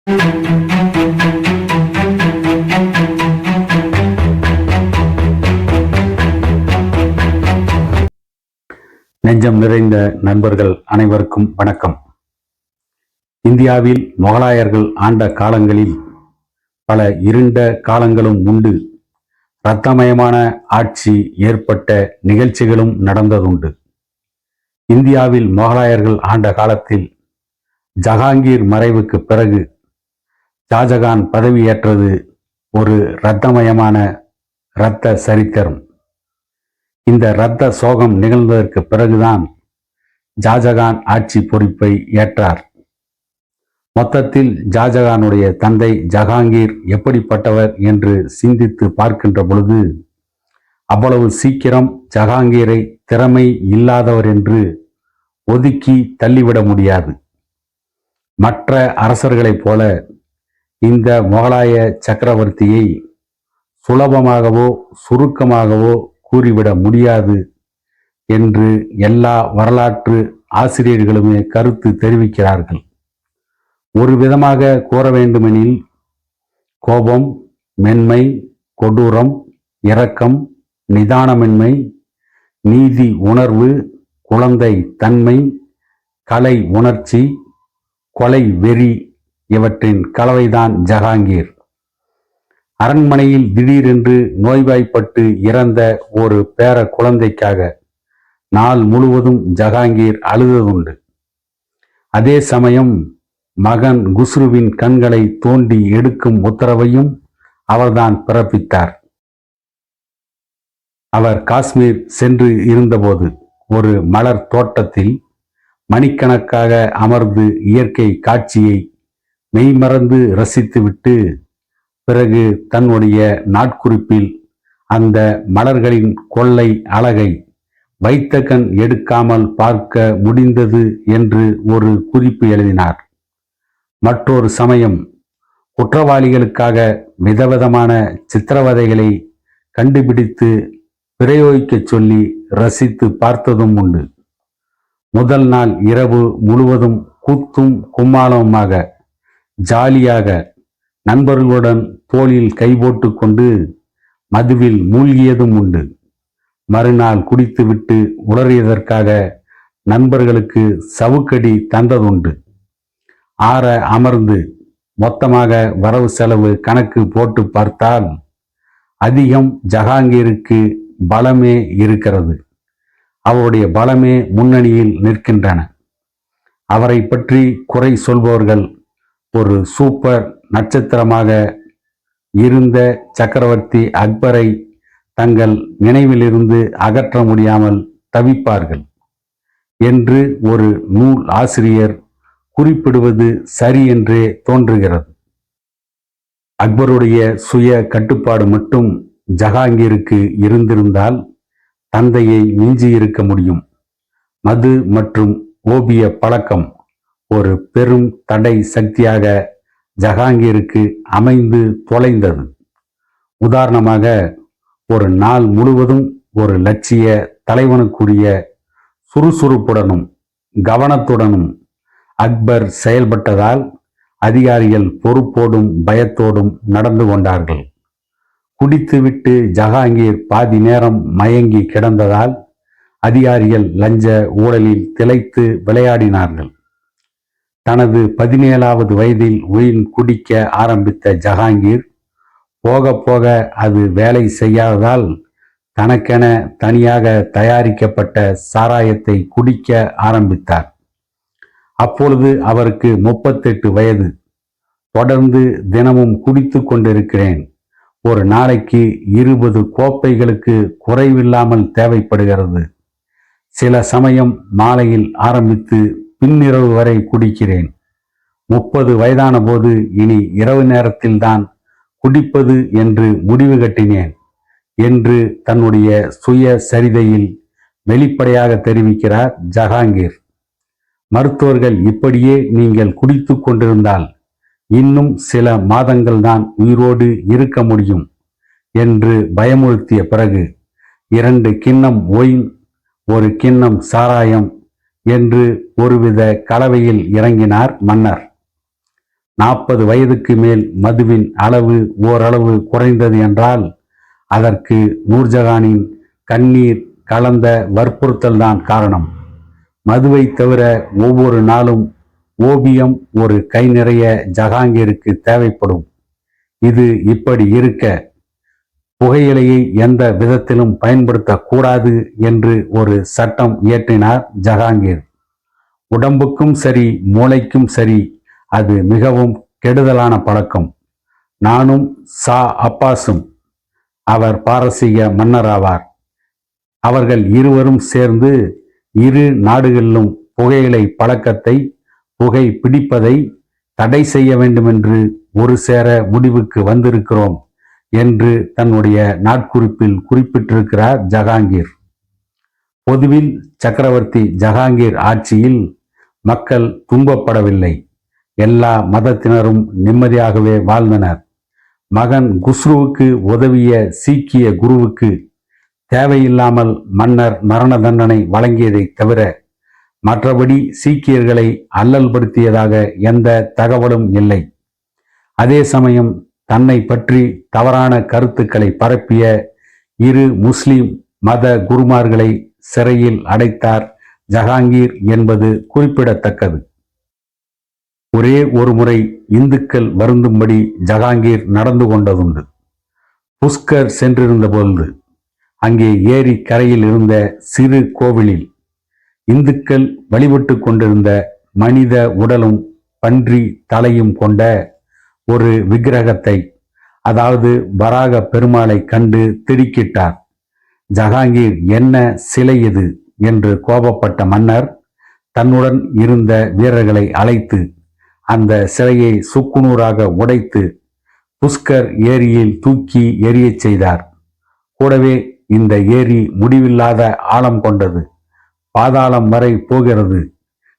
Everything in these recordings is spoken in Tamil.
நெஞ்சம் நிறைந்த நண்பர்கள் அனைவருக்கும் வணக்கம். இந்தியாவில் முகலாயர்கள் ஆண்ட காலங்களில் பல இருண்ட காலங்களும் உண்டு. இரத்தமயமான ஆட்சி ஏற்பட்ட நிகழ்ச்சிகளும் நடந்ததுண்டு. இந்தியாவில் முகலாயர்கள் ஆண்ட காலத்தில் ஜஹாங்கீர் மறைவுக்கு பிறகு ஷாஜகான் பதவியேற்றது ஒரு இரத்தமயமான இரத்த சரித்திரம். இந்த இரத்த சோகம் நிகழ்ந்ததற்கு பிறகுதான் ஷாஜகான் ஆட்சி பொறுப்பை ஏற்றார். மொத்தத்தில் ஷாஜகானுடைய தந்தை ஜஹாங்கீர் எப்படிப்பட்டவர் என்று சிந்தித்து பார்க்கின்ற பொழுது அவ்வளவு சீக்கிரம் ஜஹாங்கீரை திறமை இல்லாதவர் என்று ஒதுக்கி தள்ளிவிட முடியாது. மற்ற அரசர்களைப் போல இந்த முகலாய சக்கரவர்த்தியை சுலபமாகவோ சுருக்கமாகவோ கூறிவிட முடியாது என்று எல்லா வரலாற்று ஆசிரியர்களுமே கருத்து தெரிவிக்கிறார்கள். ஒரு விதமாக கூற வேண்டுமெனில் கோபம், மென்மை, கொடூரம், இரக்கம், நிதானமின்மை, நீதி உணர்வு, குழந்தை தன்மை, கலை உணர்ச்சி, கொலை வெறி இவற்றின் கலவைதான் ஜஹாங்கீர். அரண்மனையில் திடீரென்று நோய்வாய்ப்பட்டு இறந்த ஒரு பேர குழந்தைக்காக நாள் முழுவதும் ஜஹாங்கீர் அழுததுண்டு. அதே சமயம் மகன் குஸ்ருவின் கண்களை தோண்டி எடுக்கும் உத்தரவையும் அவர்தான் பிறப்பித்தார். அவர் காஷ்மீர் சென்று இருந்தபோது ஒரு மலர் தோட்டத்தில் மணிக்கணக்காக அமர்ந்து இயற்கை காட்சியை மெய்மறந்து ரசித்துவிட்டு பிறகு தன்னுடைய நாட்குறிப்பில் அந்த மலர்களின் கொள்ளை அழகை வைத்த கண் எடுக்காமல் பார்க்க முடிந்தது என்று ஒரு குறிப்பு எழுதினார். மற்றொரு சமயம் குற்றவாளிகளுக்காக விதவிதமான சித்திரவதைகளை கண்டுபிடித்து பிரயோகிக்க சொல்லி ரசித்து பார்த்ததும் உண்டு. முதல் நாள் இரவு முழுவதும் கூத்தும் கும்மாளமுமாக ஜாலியாக நண்பர்களுடன் தோளில் கை போட்டு கொண்டு மதுவில் மூழ்கியதும் உண்டு. மறுநாள் குடித்துவிட்டு உளறியதற்காக நண்பர்களுக்கு சவுக்கடி தந்ததுண்டு. ஆற அமர்ந்து மொத்தமாக வரவு செலவு கணக்கு போட்டு பார்த்தால் அதிகம் ஜஹாங்கீருக்கு பலமே இருக்கிறது. அவருடைய பலமே முன்னணியில் நிற்கின்றன. அவரை பற்றி குறை சொல்பவர்கள் ஒரு சூப்பர் நட்சத்திரமாக இருந்த சக்கரவர்த்தி அக்பரை தங்கள் நினைவிலிருந்து அகற்ற முடியாமல் தவிப்பார்கள் என்று ஒரு நூல் ஆசிரியர் குறிப்பிடுவது சரி என்றே தோன்றுகிறது. அக்பருடைய சுய கட்டுப்பாடு மட்டும் ஜஹாங்கீருக்கு இருந்திருந்தால் தந்தையை மிஞ்சியிருக்க முடியும். மது மற்றும் ஓவிய பழக்கம் ஒரு பெரும் தடை சக்தியாக ஜஹாங்கீருக்கு அமைந்து தொலைந்தது. உதாரணமாக ஒரு நாள் முழுவதும் ஒரு லட்சிய தலைவனுக்குரிய சுறுசுறுப்புடனும் கவனத்துடனும் அக்பர் செயல்பட்டதால் அதிகாரிகள் பொறுப்போடும் பயத்தோடும் நடந்து கொண்டார்கள். குடித்துவிட்டு ஜஹாங்கீர் பாதி நேரம் மயங்கி கிடந்ததால் அதிகாரிகள் லஞ்ச ஊழலில் திளைத்து விளையாடினார்கள். தனது 17வது வயதில் ஒயின் குடிக்க ஆரம்பித்த ஜஹாங்கீர் போக போக அது வேலை செய்யாததால் தனக்கென தனியாக தயாரிக்கப்பட்ட சாராயத்தை குடிக்க ஆரம்பித்தார். அப்பொழுது அவருக்கு 38 வயது. தொடர்ந்து தினமும் குடித்து கொண்டிருக்கிறேன். ஒரு நாளைக்கு 20 கோப்பைகளுக்கு குறைவில்லாமல் தேவைப்படுகிறது. சில சமயம் மாலையில் ஆரம்பித்து பின்னிரவு வரை குடிக்கிறேன். 30 வயதான போது இனி இரவு நேரத்தில்தான் குடிப்பது என்று முடிவு கட்டினேன் என்று தன்னுடைய சுய சரிதையில் வெளிப்படையாக தெரிவிக்கிறார் ஜஹாங்கீர். மருத்துவர்கள் இப்படியே நீங்கள் குடித்து கொண்டிருந்தால் இன்னும் சில மாதங்கள் தான் உயிரோடு இருக்க முடியும் என்று பயமுறுத்திய பிறகு 2 கிண்ணம் ஒயின், 1 கிண்ணம் சாராயம் என்று ஒருவித கலவையில் இறங்கினார் மன்னர். 40 வயதுக்கு மேல் மதுவின் அளவு ஓரளவு குறைந்தது என்றால் அதற்கு நூர்ஜஹானின் கண்ணீர் கலந்த வற்புறுத்தல் தான் காரணம். மதுவை தவிர ஒவ்வொரு நாளும் ஓபியம் ஒரு கை நிறைய ஜஹாங்கீருக்கு தேவைப்படும். இது இப்படி இருக்க புகையிலையை எந்த விதத்திலும் பயன்படுத்தக்கூடாது என்று ஒரு சட்டம் இயற்றினார் ஜஹாங்கீர். உடம்புக்கும் சரி மூளைக்கும் சரி அது மிகவும் கெடுதலான பழக்கம். நானும் ஷா அப்பாஸும், அவர் பாரசீக மன்னராவார், அவர்கள் இருவரும் சேர்ந்து இரு நாடுகளிலும் புகையிலை பழக்கத்தை, புகை பிடிப்பதை தடை செய்ய வேண்டுமென்று ஒரு சேர முடிவுக்கு வந்திருக்கிறோம் என்று தன்னுடைய நாட்குறிப்பில் குறிப்பிட்டிருக்கிறார் ஜஹாங்கீர். பொதுவில் சக்கரவர்த்தி ஜஹாங்கீர் ஆட்சியில் மக்கள் துன்பப்படவில்லை. எல்லா மதத்தினரும் நிம்மதியாகவே வாழ்ந்தனர். மகன் குஸ்ருவுக்கு உதவிய சீக்கிய குருவுக்கு தேவையில்லாமல் மன்னர் மரண தண்டனை வழங்கியதை தவிர மற்றபடி சீக்கியர்களை அல்லல்படுத்தியதாக எந்த தகவலும் இல்லை. அதே சமயம் தன்னை பற்றி தவறான கருத்துக்களை பரப்பிய இரு முஸ்லிம் மத குருமார்களை சிறையில் அடைத்தார் ஜஹாங்கீர் என்பது குறிப்பிடத்தக்கது. ஒரே ஒரு முறை இந்துக்கள் வருந்தும்படி ஜஹாங்கீர் நடந்து கொண்டதுண்டு. புஷ்கர் சென்றிருந்த பொழுது அங்கே ஏரி கரையில் இருந்த சிறு கோவிலில் இந்துக்கள் வழிபட்டு கொண்டிருந்த மனித உடலும் பன்றி தலையும் கொண்ட ஒரு விக்கிரகத்தை, அதாவது வராக பெருமாளை கண்டு திடுக்கிட்டார். ஜஹாங்கீர், என்ன சிலை இது என்று கோபப்பட்ட மன்னர் தன்னுடன் இருந்த வீரர்களை அழைத்து அந்த சிலையை சுக்குநூறாக உடைத்து புஷ்கர் ஏரியில் தூக்கி எரியச் செய்தார். கூடவே இந்த ஏரி முடிவில்லாத ஆழம் கொண்டது, பாதாளம் வரை போகிறது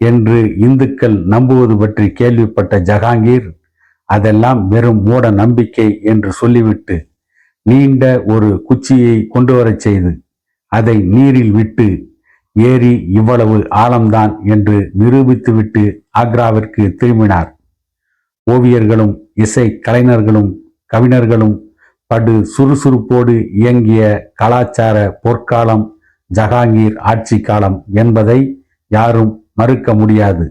என்று இந்துக்கள் நம்புவது பற்றி கேள்விப்பட்ட ஜஹாங்கீர் அதெல்லாம் வெறும் மூட நம்பிக்கை என்று சொல்லிவிட்டு நீண்ட ஒரு குச்சியை கொண்டு வரச் செய்து அதை நீரில் விட்டு ஏரி இவ்வளவு ஆழம்தான் என்று நிரூபித்துவிட்டு ஆக்ராவிற்கு திரும்பினார். ஓவியர்களும் இசை கலைஞர்களும் கவிஞர்களும் படு சுறுசுறுப்போடு இயங்கிய கலாச்சார பொற்காலம் ஜஹாங்கீர் ஆட்சி காலம் என்பதை யாரும் மறுக்க முடியாது.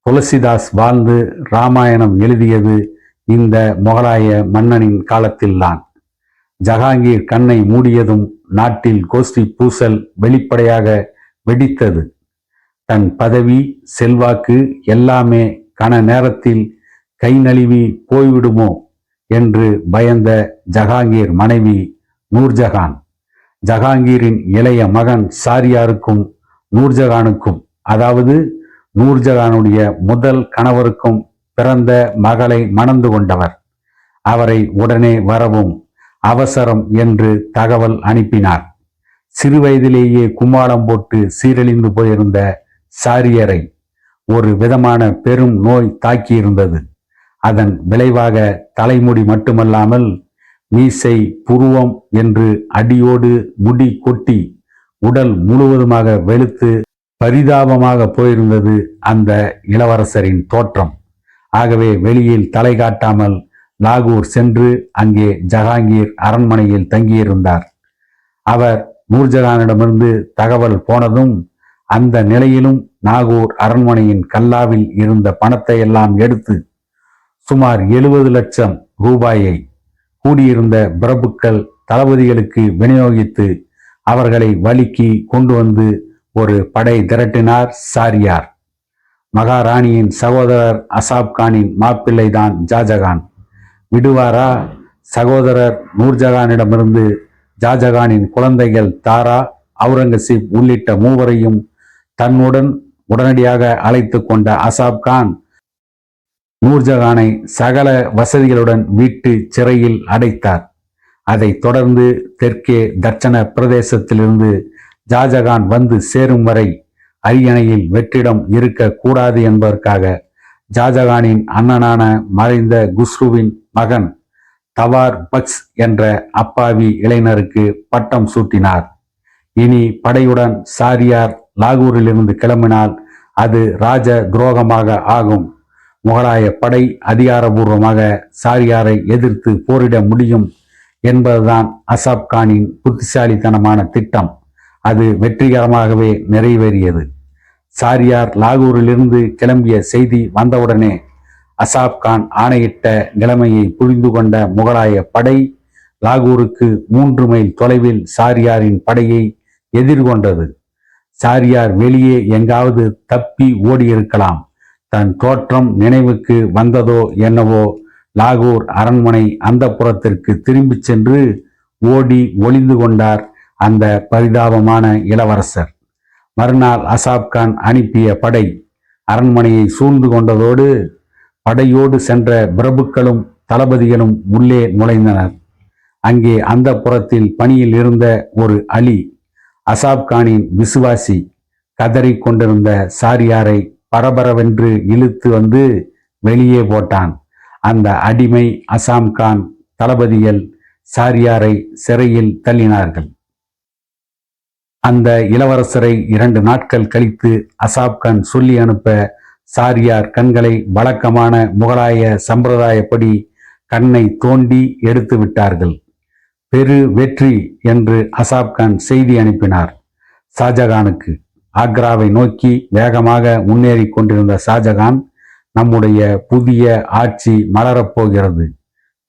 துளசிதாஸ் வாழ்ந்து இராமாயணம் எழுதியது இந்த முகலாய மன்னனின் காலத்தில்தான். ஜஹாங்கீர் கண்ணை மூடியதும் நாட்டில் கோஷ்டி பூசல் வெளிப்படையாக வெடித்தது. தன் பதவி செல்வாக்கு எல்லாமே கன நேரத்தில் கை நழுவி போய்விடுமோ என்று பயந்த ஜஹாங்கீர் மனைவி நூர்ஜஹான், ஜஹாங்கீரின் இளைய மகன் ஷாரியாருக்கும் நூர்ஜஹானுக்கும், அதாவது நூர்ஜஹானுடைய முதல் கணவருக்கும் பிறந்த மகளை மணந்து கொண்டவர். அவரை உடனே வரவும் அவசரம் என்று தகவல் அனுப்பினார். சிறுவயதிலேயே கும்மாளம் போட்டு சீரழிந்து போயிருந்த ஷாரியரை ஒரு விதமான பெரும் நோய் தாக்கியிருந்தது. அதன் விளைவாக தலைமுடி மட்டுமல்லாமல் மீசை, புருவம் என்று அடியோடு முடி கொட்டி உடல் முழுவதுமாக வெளுத்து பரிதாபமாக போயிருந்தது அந்த இளவரசரின் தோற்றம். ஆகவே வெளியில் தலை காட்டாமல் லாகூர் சென்று அங்கே ஜஹாங்கீர் அரண்மனையில் தங்கியிருந்தார். அவர் நூர்ஜஹானிடமிருந்து தகவல் போனதும் அந்த நிலையிலும் நாகூர் அரண்மனையின் கல்லாவில் இருந்த பணத்தை எல்லாம் எடுத்து சுமார் 70 லட்சம் ரூபாயை கூடியிருந்த பிரபுக்கள் தளபதிகளுக்கு விநியோகித்து அவர்களை வலிக்கு கொண்டு வந்து ஒரு படை திரட்டினார் ஷாரியார். மகாராணியின் சகோதரர் அசாப் கானின் மாப்பிள்ளைதான் ஷாஜகான். விடுவாரா? சகோதரர் நூர்ஜஹானிடமிருந்து ஷாஜகானின் குழந்தைகள் தாரா, அவுரங்கசீப் உள்ளிட்ட மூவரையும் தன்னுடன் உடனடியாக அழைத்து கொண்ட அசாப் கான் நூர்ஜஹானை சகல வசதிகளுடன் வீட்டு சிறையில் அடைத்தார். அதைத் தொடர்ந்து தெற்கே தட்சண பிரதேசத்திலிருந்து ஷாஜகான் வந்து சேரும் வரை அரியணையில் வெற்றிடம் இருக்க கூடாது என்பதற்காக ஷாஜகானின் அண்ணனான மறைந்த குஸ்ருவின் மகன் தவார் பக்ஸ் என்ற அப்பாவி இளைஞருக்கு பட்டம் சூட்டினார். இனி படையுடன் ஷாரியார் லாகூரிலிருந்து கிளம்பினால் அது ராஜ துரோகமாக ஆகும். முகலாய படை அதிகாரபூர்வமாக சாரியாரை எதிர்த்து போரிட முடியும் என்பதுதான் அசாப் கானின் புத்திசாலித்தனமான திட்டம். அது வெற்றிகரமாகவே நிறைவேறியது. சாரியார் லாகூரிலிருந்து கிளம்பிய செய்தி வந்தவுடனே அசாப் கான் ஆணையிட்ட நிலைமையை புரிந்து கொண்ட முகலாய படை லாகூருக்கு 3 மைல் தொலைவில் சாரியாரின் படையை எதிர்கொண்டது. சாரியார் வெளியே எங்காவது தப்பி ஓடியிருக்கலாம். தன் தோற்றம் நினைவுக்கு வந்ததோ என்னவோ, லாகூர் அரண்மனை அந்த புறத்திற்கு திரும்பி சென்று ஓடி ஒளிந்து கொண்டார் அந்த பரிதாபமான இளவரசர். மறுநாள் அசாப் கான் அனுப்பிய படை அரண்மனையை சூழ்ந்து கொண்டதோடு படையோடு சென்ற பிரபுக்களும் தளபதிகளும் உள்ளே நுழைந்தனர். அங்கே அந்த புறத்தில் பணியில் இருந்த ஒரு அலி, அசாப் கானின் விசுவாசி, கதறிக் கொண்டிருந்த சாரியாரை பரபரவென்று இழுத்து வந்து வெளியே போட்டான். அந்த அடிமை அசாம் கான் தளபதிகள் சாரியாரை சிறையில் தள்ளினார்கள். அந்த இளவரசரை 2 நாட்கள் கழித்து அசாப் கான் சொல்லி அனுப்ப சாரியார் கண்களை வழக்கமான முகலாய சம்பிரதாயப்படி கண்ணை தோண்டி எடுத்து விட்டார்கள். பெரு வெற்றி என்று அசாப் கான் செய்தி அனுப்பினார் ஷாஜகானுக்கு. ஆக்ராவை நோக்கி வேகமாக முன்னேறி கொண்டிருந்த ஷாஜகான், நம்முடைய புதிய ஆட்சி மலரப்போகிறது.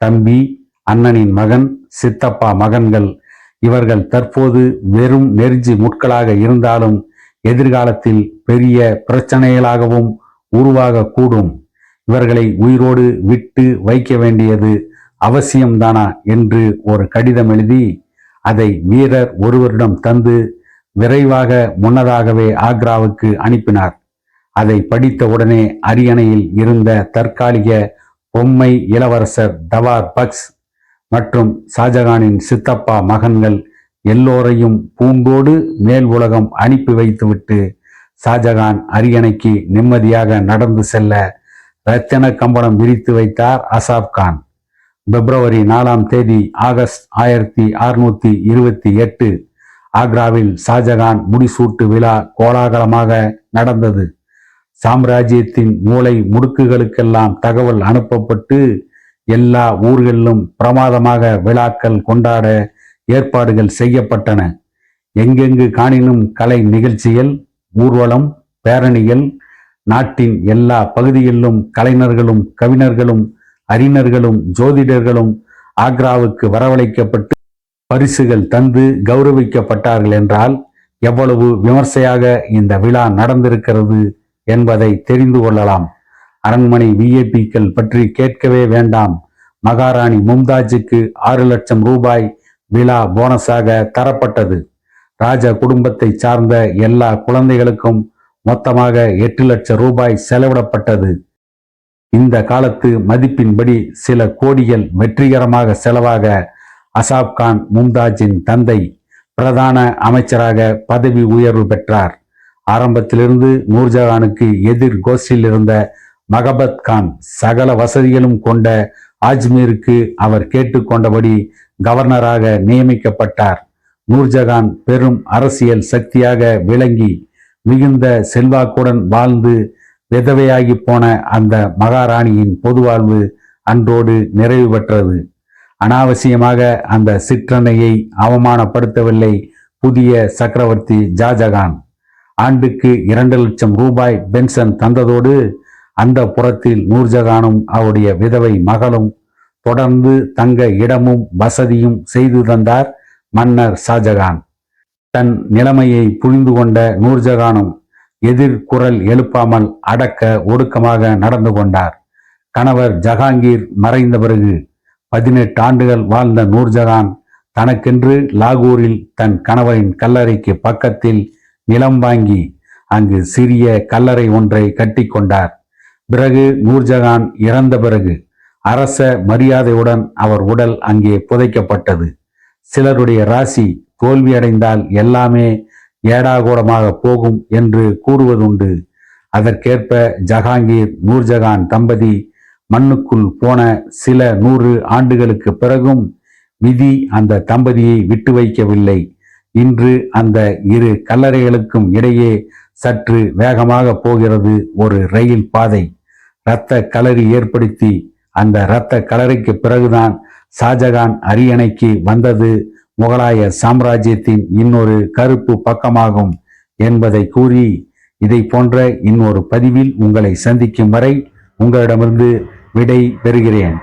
தம்பி, அண்ணனின் மகன், சித்தப்பா மகன்கள் இவர்கள் தற்போது வெறும் நெருஞ்சி முட்களாக இருந்தாலும் எதிர்காலத்தில் பெரிய பிரச்சனைகளாகவும் உருவாகக்கூடும். இவர்களை உயிரோடு விட்டு வைக்க வேண்டியது அவசியம்தானா என்று ஒரு கடிதம் எழுதி அதை வீரர் ஒருவரிடம் தந்து விரைவாக முன்னதாகவே ஆக்ராவுக்கு அனுப்பினார். அதை படித்த உடனே அரியணையில் இருந்த தற்காலிக பொம்மை இளவரசர் தவார் பக்ஸ் மற்றும் ஷாஜகானின் சித்தப்பா மகன்கள் எல்லோரையும் பூண்டோடு மேல் உலகம் அனுப்பி வைத்துவிட்டு ஷாஜகான் அரியணைக்கு நிம்மதியாக நடந்து செல்ல இரத்தின கம்பளம் விரித்து வைத்தார் அசாப் கான். பிப்ரவரி 4ஆம் தேதி ஆகஸ்ட் 1628 ஆக்ராவில் ஷாஜகான் முடிசூட்டு விழா கோலாகலமாக நடந்தது. சாம்ராஜ்யத்தின் மூலை முடுக்குகளுக்கெல்லாம் தகவல் அனுப்பப்பட்டு எல்லா ஊர்களிலும் பிரமாதமாக விழாக்கள் கொண்டாட ஏற்பாடுகள் செய்யப்பட்டன. எங்கெங்கு காணினும் கலை நிகழ்ச்சிகள், ஊர்வலம், பேரணிகள், நாட்டின் எல்லா பகுதிகளிலும் கலைஞர்களும் கவிஞர்களும் அறிஞர்களும் ஜோதிடர்களும் ஆக்ராவுக்கு வரவழைக்கப்பட்டு பரிசுகள் தந்து கௌரவிக்கப்பட்டார்கள் என்றால் எவ்வளவு விமர்சையாக இந்த விழா நடந்திருக்கிறது என்பதை தெரிந்து கொள்ளலாம். அரண்மனை விஐபிக்கள் பற்றி கேட்கவே வேண்டாம். மகாராணி மும்தாஜுக்கு 6 லட்சம் ரூபாய் விழா போனஸாக தரப்பட்டது. ராஜ குடும்பத்தை சார்ந்த எல்லா குழந்தைகளுக்கும் மொத்தமாக 8 லட்சம் ரூபாய் செலவிடப்பட்டது. இந்த காலத்து மதிப்பின்படி சில கோடிகள் வெற்றிகரமாக செலவாக அசாப் கான் மும்தாஜின் தந்தை பிரதான அமைச்சராக பதவி உயர்வு பெற்றார். ஆரம்பத்திலிருந்து நூர்ஜஹானுக்கு எதிர் கோஷ்டியில் இருந்த மகபத் கான் சகல வசதிகளும் கொண்ட ஆஜ்மீருக்கு அவர் கேட்டுக்கொண்டபடி கவர்னராக நியமிக்கப்பட்டார். நூர்ஜஹான் பெரும் அரசியல் சக்தியாக விளங்கி மிகுந்த செல்வாக்குடன் வாழ்ந்து விதவையாகி போன அந்த மகாராணியின் பொதுவாழ்வு அன்றோடு நிறைவு பெற்றது. அனாவசியமாக அந்த சிற்றன்னையை அவமானப்படுத்தவில்லை புதிய சக்கரவர்த்தி ஷாஜகான். ஆண்டுக்கு 2 லட்சம் ரூபாய் பென்ஷன் தந்ததோடு அந்த புறத்தில் நூர்ஜஹானும் அவருடைய விதவை மகளும் தொடர்ந்து தங்க இடமும் வசதியும் செய்து தந்தார் மன்னர் ஷாஜகான். தன் நிலைமையை புரிந்து கொண்ட நூர்ஜஹானும் எதிர்குரல் எழுப்பாமல் அடக்க ஒடுக்கமாக நடந்து கொண்டார். கணவர் ஜஹாங்கீர் மறைந்த பிறகு 18 ஆண்டுகள் வாழ்ந்த நூர்ஜஹான் தனக்கென்று லாகூரில் தன் கணவரின் கல்லறைக்கு பக்கத்தில் நிலம் வாங்கி அங்கு சிறிய கல்லறை ஒன்றை கட்டி கொண்டார். பிறகு நூர்ஜஹான் இறந்த பிறகு அரச மரியாதையுடன் அவர் உடல் அங்கே புதைக்கப்பட்டது. சிலருடைய ராசி தோல்வியடைந்தால் எல்லாமே ஏடாகூடமாக போகும் என்று கூறுவதுண்டு. அதற்கேற்ப ஜஹாங்கீர் நூர்ஜஹான் தம்பதி மண்ணுக்குள் போன சில 100 ஆண்டுகளுக்கு பிறகும் விதி அந்த தம்பதியை விட்டு வைக்கவில்லை. இன்று அந்த 2 கல்லறைகளுக்கும் இடையே சற்று வேகமாக போகிறது ஒரு ரயில் பாதை. இரத்த களரி ஏற்படுத்தி அந்த இரத்த களரிக்கு பிறகுதான் ஷாஜகான் அரியணைக்கு வந்தது முகலாய சாம்ராஜ்யத்தின் இன்னொரு கருப்பு பக்கமாகும் என்பதை கூறி இதை போன்ற இன்னொரு பதிவில் உங்களை சந்திக்கும் வரை உங்களிடமிருந்து விடை பெறுகிறேன்.